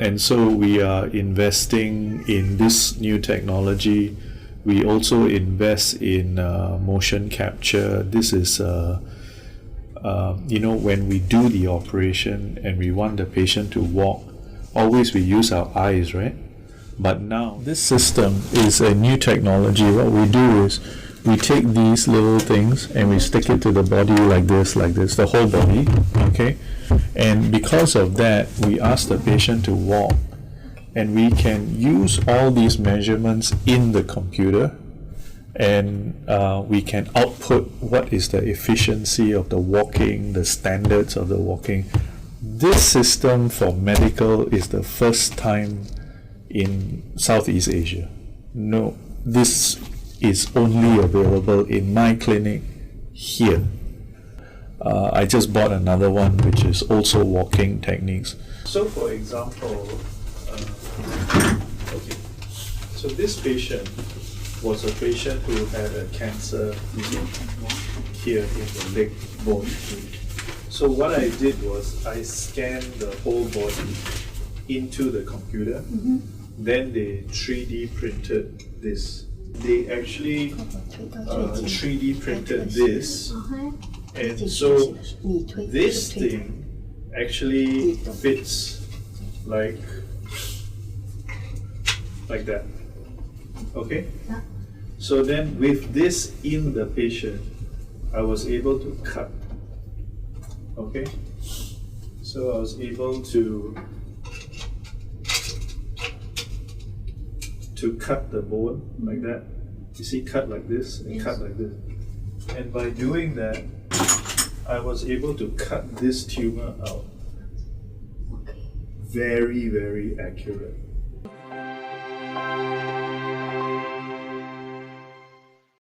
And so we are investing in this new technology. We also invest in motion capture. This is, when we do the operation and we want the patient to walk, always we use our eyes, right? But now this system is a new technology. What we do is we take these little things and we stick it to the body like this, the whole body, okay? And because of that, we ask the patient to walk, and we can use all these measurements in the computer, and we can output what is the efficiency of the walking, the standards of the walking. This system for medical is the first time in Southeast Asia. No, this is only available in my clinic here. I just bought another one which is also walking techniques. So for example, so this patient was a patient who had a cancer here in the leg bone. So what I did was I scanned the whole body into the computer. Then they 3D printed this. They actually 3D printed this, and so this thing actually fits like that. Okay? So then with this in the patient, I was able to cut. Okay? So I was able to cut the bone like that. You see, cut like this and cut like this. And by doing that, I was able to cut this tumor out. Very, very accurate.